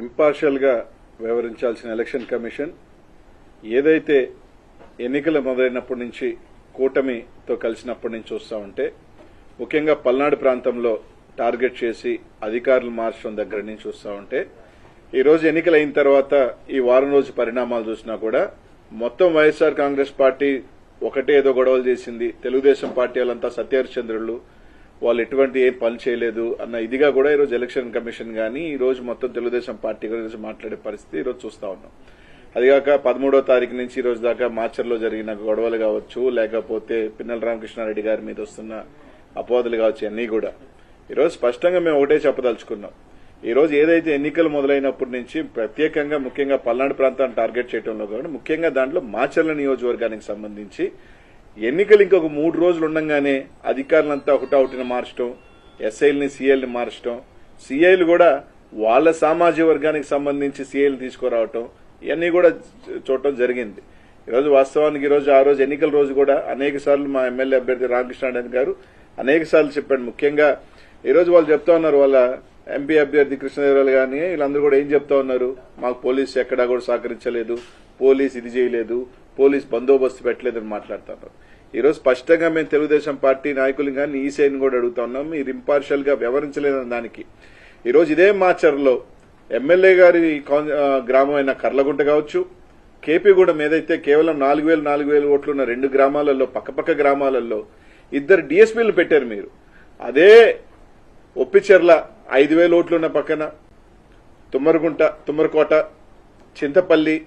Impartial గా వ్యవహరించాల్సిన election commission ఏదైతే ఎన్నికలు మొదలైనప్పటి నుంచి కూటమితో కలిసినప్పటి నుంచి చూస్తా ఉంటే ముఖ్యంగా పల్నాడు ప్రాంతంలో టార్గెట్ చేసి అధికారులు మార్చడం దగ్గర నుంచి చూస్తా ఉంటే ఈ రోజు ఎన్నికలు అయిన తర్వాత ఈ వారం రోజు పరిణామాలు చూసినా కూడా మొత్తం వైఎస్ఆర్ కాంగ్రెస్ పార్టీ ఒకటే ఏదో గొడవలు చేసింది, తెలుగుదేశం పార్టీ వాళ్ళంతా సత్యహరిచంద్రులు, వాళ్ళు ఎటువంటి ఏం పని చేయలేదు అన్న ఇదిగా కూడా ఈరోజు ఎలక్షన్ కమిషన్ గానీ ఈ రోజు మొత్తం తెలుగుదేశం పార్టీ గురించి మాట్లాడే పరిస్థితి ఈరోజు చూస్తా ఉన్నాం. అదిగాక 13వ తారీఖు నుంచి ఈ రోజు దాకా మాచర్లో జరిగిన గొడవలు కావచ్చు, లేకపోతే పిన్నెల రామకృష్ణారెడ్డి గారి మీద వస్తున్న అపోహలు కావచ్చు, అన్నీ కూడా ఈరోజు స్పష్టంగా మేము ఒకటే చెప్పదలుచుకున్నాం. ఈ రోజు ఏదైతే ఎన్నికలు మొదలైనప్పటి నుంచి ప్రత్యేకంగా ముఖ్యంగా పల్నాడు ప్రాంతాన్ని టార్గెట్ చేయడంలో కానీ ముఖ్యంగా దాంట్లో మాచర్ల నియోజకవర్గానికి సంబంధించి ఎన్నికలు ఇంకొక 3 రోజులు ఉండగానే అధికారులంతా ఒకటౌటిని మార్చడం, ఎస్ఐల్ని సీఐల్ని మార్చడం, సీఐలు కూడా వాళ్ళ సామాజిక వర్గానికి సంబంధించి సీఐలు తీసుకురావటం ఇవన్నీ కూడా చూడటం జరిగింది. ఈరోజు వాస్తవానికి ఈరోజు ఆ రోజు ఎన్నికల రోజు కూడా అనేక సార్లు మా ఎమ్మెల్యే అభ్యర్థి రామకృష్ణారెడ్డి గారు అనేక సార్లు చెప్పాడు. ముఖ్యంగా ఈరోజు వాళ్ళు చెప్తా ఉన్నారు, వాళ్ళ ఎంపీ అభ్యర్థి కృష్ణదేవరాయలు గానీ వీళ్ళందరూ కూడా ఏం చెప్తా ఉన్నారు, మాకు పోలీసు ఎక్కడా కూడా సహకరించలేదు, పోలీసు ఇది చేయలేదు, పోలీసు బందోబస్తు పెట్టలేదని మాట్లాడుతున్నారు. ఈరోజు స్పష్టంగా మేము తెలుగుదేశం పార్టీ నాయకులు కానీ ఈసీఐని కూడా అడుగుతా ఉన్నాం, మీరు ఇంపార్షియల్ గా వ్యవహరించలేదని దానికి. ఈరోజు ఇదే మాచర్లో ఎమ్మెల్యే గారి గ్రామమైన కర్లగుంట కావచ్చు, కేపీగూడెం ఏదైతే కేవలం 4,000 ఓట్లున్న 2 గ్రామాలలో పక్కపక్క గ్రామాలలో 2 డీఎస్పీలు పెట్టారు మీరు. అదే ఒప్పిచెర్ల 5,000 ఓట్లున్న పక్కన తుమ్మరకోట, చింతపల్లి,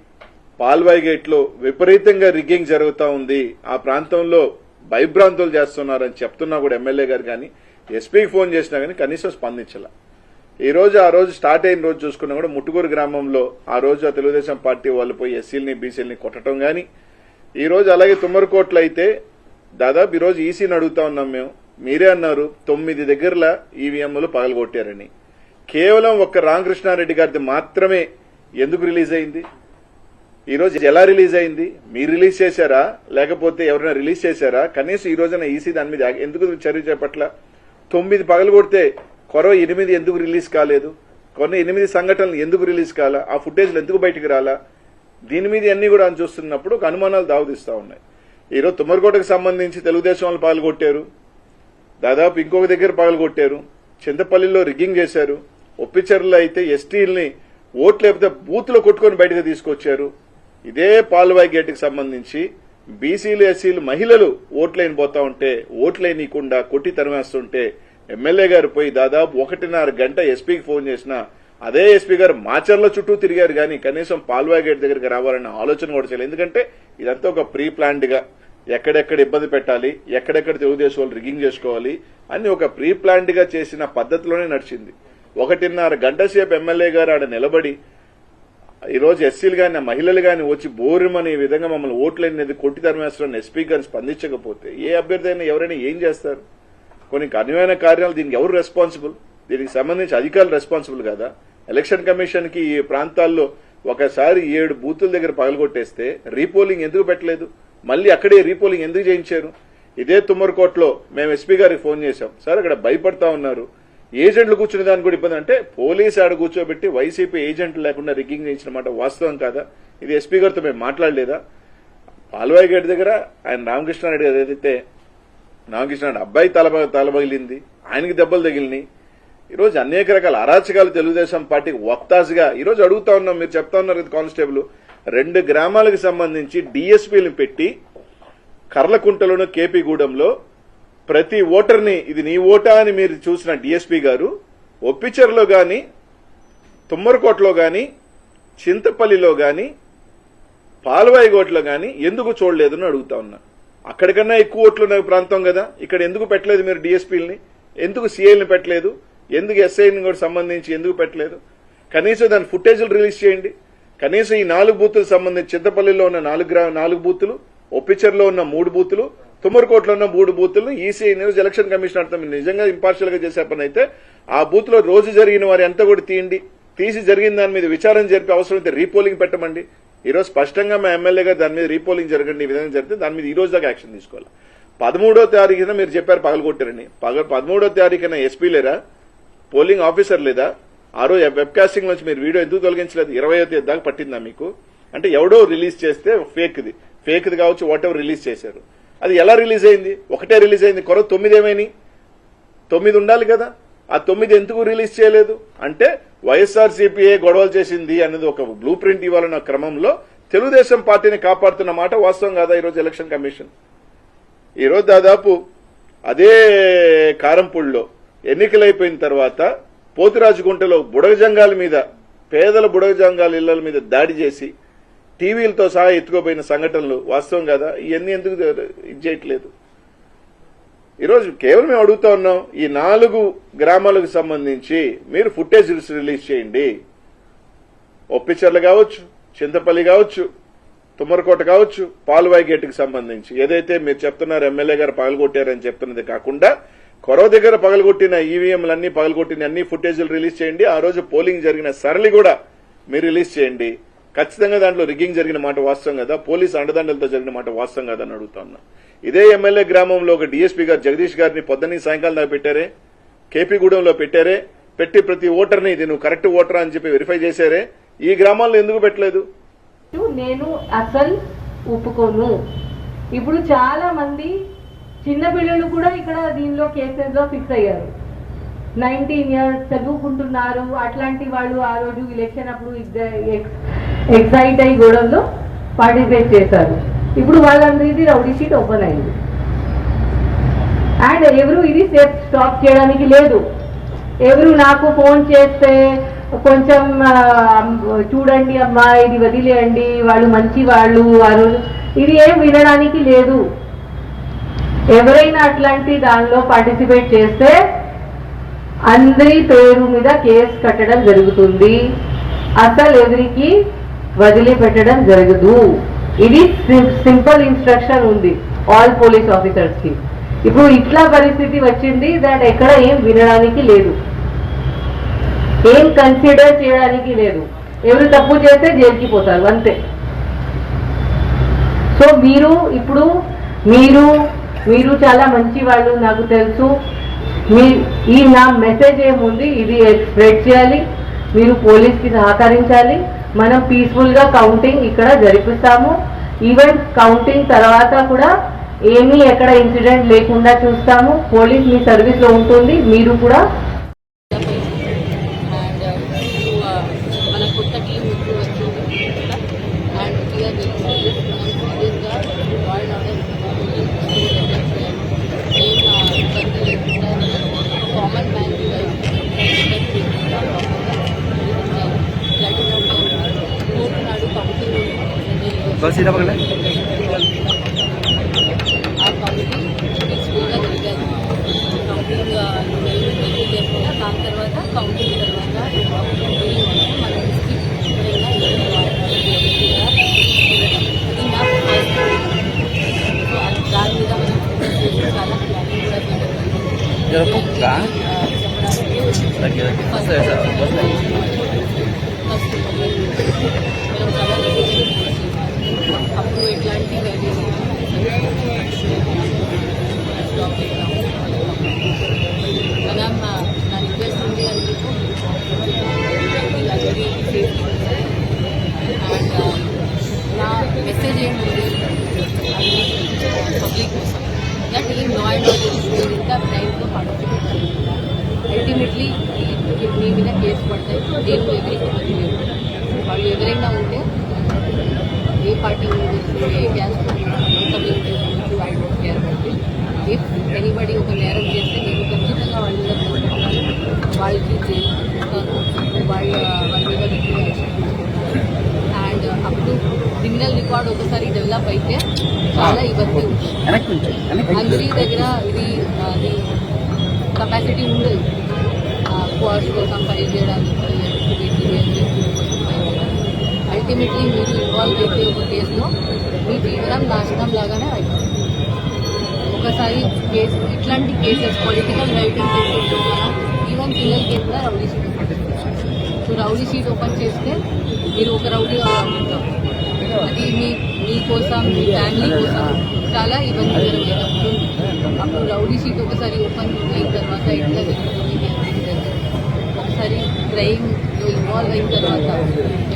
పాల్వాయి గేట్లో విపరీతంగా రిగ్గింగ్ జరుగుతూ ఉంది, ఆ ప్రాంతంలో భయభ్రాంతులు చేస్తున్నారని చెప్తున్నా కూడా ఎమ్మెల్యే గారు కానీ ఎస్పీకి ఫోన్ చేసినా కానీ కనీసం స్పందించాల. ఈ రోజు ఆ రోజు స్టార్ట్ అయిన రోజు చూసుకున్నా కూడా ముట్టుకూరు గ్రామంలో ఆ రోజు ఆ తెలుగుదేశం పార్టీ వాళ్ళు పోయి ఎస్సీలని బీసీలని కొట్టడం కానీ, ఈ రోజు అలాగే తుమ్మరకోట్లో అయితే దాదాపు ఈ రోజు ఈసీని అడుగుతా ఉన్నాం మేము, మీరే అన్నారు 9 దగ్గరలా ఈవీఎంలు పగలగొట్టారని. కేవలం ఒక్క రామకృష్ణారెడ్డి గారిది మాత్రమే ఎందుకు రిలీజ్ అయింది? ఈ రోజు ఎలా రిలీజ్ అయింది? మీరు రిలీజ్ చేశారా లేకపోతే ఎవరైనా రిలీజ్ చేశారా? కనీసం ఈ రోజున ఈసీ దాని మీద ఎందుకు చర్య చేపట్ల? 9 పగలగొడితే కొరవ 8 ఎందుకు రిలీజ్ కాలేదు? కొన్ని 8 సంఘటనలు ఎందుకు రిలీజ్ కాలా? ఆ ఫుటేజ్లు ఎందుకు బయటకు రాలా? దీని మీద అన్ని కూడా అని చూస్తున్నప్పుడు ఒక అనుమానాలు దావదిస్తా ఉన్నాయి. ఈరోజు తుమ్మరకోటకు సంబంధించి తెలుగుదేశం వాళ్ళు పగలగొట్టారు, దాదాపు ఇంకొక దగ్గర పగలగొట్టారు, చింతపల్లిలో రిగ్గింగ్ చేశారు, ఒప్పిచెర్లలో అయితే ఎస్టీల్ని ఓట్లు లేకపోతే బూత్లో కొట్టుకొని బయటకు తీసుకొచ్చారు. ఇదే పాల్వాయి గేటుకు సంబంధించి బీసీలు ఎస్సీలు మహిళలు ఓట్లైన పోతా ఉంటే ఓట్లైనీయకుండా కొట్టి తరిమేస్తుంటే ఎమ్మెల్యే గారు పోయి దాదాపు 1.5 గంట ఎస్పీకి ఫోన్ చేసినా అదే ఎస్పీ గారు మాచర్ల చుట్టూ తిరిగారు కానీ కనీసం పాల్వాయి గేట్ దగ్గరికి రావాలన్న ఆలోచన కూడా చేయలేదు. ఎందుకంటే ఇదంతా ఒక ప్రీ ప్లాన్డ్ గా ఎక్కడెక్కడ ఇబ్బంది పెట్టాలి, ఎక్కడెక్కడ తెలుగుదేశం వాళ్ళు రిగ్గింగ్ చేసుకోవాలి అని ఒక ప్రీ ప్లాన్డ్ గా చేసిన పద్ధతిలోనే నడిచింది. 1.5 గంట సేపు ఎమ్మెల్యే గారు ఆడ నిలబడి ఈరోజు ఎస్సీలు గాని మహిళలు గాని వచ్చి బోరుమని విధంగా మమ్మల్ని ఓట్లనేది కొట్టి తరిమేస్తారని ఎస్పీ గారిని స్పందించకపోతే ఏ అభ్యర్థి అయినా ఎవరైనా ఏం చేస్తారు? కొన్ని కన్వీన కార్యాలు దీనికి ఎవరు రెస్పాన్సిబుల్? దీనికి సంబంధించి అధికారులు రెస్పాన్సిబుల్ కదా? ఎలక్షన్ కమిషన్ కి ఈ ప్రాంతాల్లో ఒకసారి 7 బూతుల దగ్గర పగలగొట్టేస్తే రీపోలింగ్ ఎందుకు పెట్టలేదు? మళ్ళీ అక్కడే రీపోలింగ్ ఎందుకు చేయించారు? ఇదే తుమ్మరకోటలో మేము ఎస్పీ గారికి ఫోన్ చేశాం, సార్ అక్కడ భయపడతా ఉన్నారు, ఏజెంట్లు కూర్చునే దానికి కూడా ఇబ్బంది అంటే పోలీసు ఆడ కూర్చోబెట్టి వైసీపీ ఏజెంట్లు లేకుండా రిగ్గింగ్ చేయించిన మాట వాస్తవం కాదా? ఇది ఎస్పీ గారితో మేము మాట్లాడలేదా? పాల్వాయి గేట్ దగ్గర ఆయన రామకృష్ణారెడ్డి గారు ఏదైతే రామకృష్ణారెడ్డి అబ్బాయి తలబగిలింది, ఆయనకి దెబ్బలు తగిలినాయి. ఈరోజు అనేక రకాల అరాచకాలు తెలుగుదేశం పార్టీకి వక్తాసుగా ఈరోజు అడుగుతా ఉన్నాం. మీరు చెప్తా ఉన్నారు కానిస్టేబుల్ 2 గ్రామాలకు సంబంధించి డీఎస్పీలను పెట్టి కర్లకుంటలోను కేపీగూడెంలో ప్రతి ఓటర్ని ఇది నీ ఓటా అని మీరు చూసిన డీఎస్పీ గారు ఒప్పిచెర్లో గాని తుమ్మరకోటలో గాని చింతపల్లిలో గాని పాల్వాయిగోట్లో గాని ఎందుకు చూడలేదని అడుగుతా ఉన్నా. అక్కడికన్నా ఎక్కువ ఓట్లున్న ప్రాంతం కదా, ఇక్కడ ఎందుకు పెట్టలేదు మీరు డీఎస్పీలని? ఎందుకు సీఐల్ని పెట్టలేదు? ఎందుకు ఎస్ఐని కూడా సంబంధించి ఎందుకు పెట్టలేదు? కనీసం దాని ఫుటేజ్లు రిలీజ్ చేయండి. కనీసం ఈ 4 బూతులకు సంబంధించి చింతపల్లిలో ఉన్న 4 బూతులు, ఒప్పిచెర్లో ఉన్న 3 బూతులు, తుమ్మరకోటలో ఉన్న 3 బూతులను ఈసీ ఎలక్షన్ కమిషన్ అర్థం నిజంగా ఇంపార్షియల్ గా చేసే పని అయితే ఆ బూత్ లో రోజు జరిగిన వారి అంతా కూడా తీసి జరిగిన దాని మీద విచారణ జరిపి అవసరమైతే రీపోలింగ్ పెట్టమండి. ఈరోజు స్పష్టంగా మా ఎమ్మెల్యే గారు దాని మీద రీపోలింగ్ జరగండి, ఈ విధంగా జరిగితే దాని మీద ఈ రోజు దాకా యాక్షన్ తీసుకోవాలి. 13వ తారీఖున మీరు చెప్పారు పగలగొట్టారని, 13వ తారీఖున ఎస్పీ లేరా? పోలింగ్ ఆఫీసర్ లేదా? ఆ రోజు వెబ్ కాస్టింగ్ నుంచి మీరు వీడియో ఎందుకు తొలగించలేదు? 20వ తేదీ దాకా పట్టిందా మీకు? అంటే ఎవడో రిలీజ్ చేస్తే ఫేక్ది కావచ్చు, వాట్ ఎవర్ రిలీజ్ చేశారు. అది ఎలా రిలీజ్ అయింది? ఒకటే రిలీజ్ అయింది. 9 ఏమైనాయి? 9 ఉండాలి కదా. ఆ 9 ఎందుకు రిలీజ్ చేయలేదు? అంటే వైఎస్ఆర్సీపీఏ గొడవలు చేసింది అనేది ఒక బ్లూ ప్రింట్ ఇవ్వాలన్న క్రమంలో తెలుగుదేశం పార్టీని కాపాడుతున్న మాట వాస్తవం కాదా? ఈరోజు ఎలక్షన్ కమిషన్ ఈరోజు దాదాపు అదే కారంపూడిలో ఎన్నికలైపోయిన తర్వాత పోతురాజుగుంటలో బుడగజంగాల మీద, పేదల బుడగజంగాల ఇళ్ల మీద దాడి చేసి టీవీలతో సహా ఎత్తుకోపోయిన సంఘటనలు వాస్తవం కదా. ఇవన్నీ ఎందుకు ఇది చేయట్లేదు? ఈరోజు కేవలం మేము అడుగుతా ఉన్నాం, ఈ 4 గ్రామాలకు సంబంధించి మీరు ఫుటేజ్ రిలీజ్ చేయండి. ఒప్పిచర్ల కావచ్చు, చింతపల్లి కావచ్చు, తుమ్మరకోట కావచ్చు, పాల్వాయి గేటుకు సంబంధించి ఏదైతే మీరు చెప్తున్నారు ఎమ్మెల్యే గారు పగలగొట్టారని చెప్తున్నది కాకుండా కొరవ దగ్గర పగలగొట్టిన ఈవీఎంలన్నీ పగలగొట్టిన అన్ని ఫుటేజీలు రిలీజ్ చేయండి. ఆ రోజు పోలింగ్ జరిగిన సరళి కూడా మీరు రిలీజ్ చేయండి. ఖచ్చితంగా దాంట్లో రిగ్గింగ్ జరిగిన మాట వాస్తవం కదా, పోలీసు అండదండలతో జరిగిన మాట వాస్తవం కదా అని అడుగుతా ఉన్నా. ఇదే ఎమ్మెల్యే గ్రామంలో ఒక డీఎస్పీ గారు జగదీష్ గారిని పొద్దున్నీ సాయంకాలం దాకా పెట్టారే, కేపీగూడెంలో పెట్టారే, పెట్టి ప్రతి ఓటర్ని ఇది నువ్వు కరెక్ట్ ఓటరా అని చెప్పి వెరిఫై చేశారే. ఈ గ్రామాల్లో ఎందుకు పెట్టలేదు? నేను అసలు ఒప్పుకోను. ఇప్పుడు చాలా మంది చిన్న పిల్లలు కూడా ఇక్కడ దీనిలో కేసెస్ లో ఫిక్స్ అయ్యారు. 19 ఇయర్స్ చదువుకుంటున్నారు. అట్లాంటి వాళ్ళు ఆ రోజు ఎలక్షన్ అప్పుడు ఎక్సైట్ అయ్యి గొడవల్లో పార్టిసిపేట్ చేశారు. ఇప్పుడు వాళ్ళందరిది రౌడీ షీట్ ఓపెన్ అయింది. అండ్ ఎవరు ఇది స్టాప్ చేయడానికి లేదు. ఎవరు నాకు ఫోన్ చేస్తే కొంచెం చూడండి అమ్మా, ఇది వదిలేయండి, వాళ్ళు మంచి వాళ్ళు, వారు ఇది ఏం వినడానికి లేదు. ఎవరైనా అట్లాంటి దానిలో పార్టిసిపేట్ చేస్తే అందరి పేరు మీద కేసు కట్టడం జరుగుతుంది. అసలు ఎవరికి వదిలిపెట్టడం జరగదు. ఇది సింపుల్ ఇన్స్ట్రక్షన్ ఉంది ఆల్ పోలీస్ ఆఫీసర్స్ కి. ఇప్పుడు ఇట్లా పరిస్థితి వచ్చింది, దాని ఎక్కడ ఏం వినడానికి లేదు, ఏం కన్సిడర్ చేయడానికి లేదు. ఎవరు తప్పు చేస్తే జైలుకి పోతారు అంతే. సో ఇప్పుడు మీరు చాలా మంచి వాళ్ళు, నాకు తెలుసు. ఈ నా మెసేజ్ ఏముంది, ఇది స్ప్రెడ్ చేయాలి. మీరు పోలీస్కి సహకరించాలి. మనం పీస్ఫుల్ గా కౌంటింగ్ ఇక్కడ జరిపిస్తాము. ఈవెన్ కౌంటింగ్ తర్వాత కూడా ఏమీ ఎక్కడ ఇన్సిడెంట్ లేకుండా చూస్తాము. పోలీస్ మీ సర్వీస్ లో ఉంటుంది. మీరు కూడా बस सीधा पकड़ ले। అప్పుడు ఎట్లాంటి మనం నా రిక్వెస్ట్ ఉంది అందుకు అండ్ నా మెసేజ్ ఏముంది అది పబ్లిక్ కోసం దట్ ఈ లా అండ్ ఆర్డర్ ఇంత టైంలో పార్టిసిపేట్ అల్టిమేట్లీ మీ మీద కేసు పడతాయి. నేను ఎదుర్కొన్నది లేదు. వాళ్ళు ఎవరైనా ఉంటే ఏ పార్టీ ఏ caste community I don't care about it. If anybody ఒక నేరం చేస్తే నేను ఖచ్చితంగా వాళ్ళ మీద వాళ్ళకి వాళ్ళ మీద అండ్ అప్పుడు క్రిమినల్ రికార్డ్ ఒకసారి డెవలప్ అయితే చాలా ఇబ్బంది ఉంటుంది. అందరి దగ్గర ఇది కెపాసిటీ ఉండదు కోర్స్ కోసం ఫైల్ చేయడానికి. అల్టిమేట్లీ మీరు ఇన్వాల్వ్ అయితే ఒక కేసులో మీ జీవనం నాశనం లాగానే అయిపోతుంది. ఒకసారి కేసు ఇట్లాంటి cases political writing cases even పిల్లల కేసు కూడా రౌడీ షీట్ ఓపెన్ చేస్తారు. సో రౌడీ షీట్ ఓపెన్ చేస్తే మీరు ఒక రౌడీ ఉంటారు. అది మీకోసం మీ ఫ్యామిలీ కోసం చాలా ఇబ్బందికరమైన అప్పుడు రౌడీ షీట్ ఒకసారి ఓపెన్ అయిన తర్వాత ఎట్లా జరుగుతుంది ఒకసారి డ్రైవింగ్లో ఇన్వాల్వ్ అయిన తర్వాత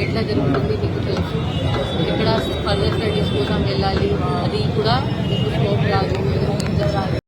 ఎట్లా జరుగుతుంది మీకు తెలుసు. ఎక్కడ ఫర్దర్ స్టడీస్ కోసం వెళ్ళాలి అది కూడా మీకు స్కోప్ రాదు, రాదు.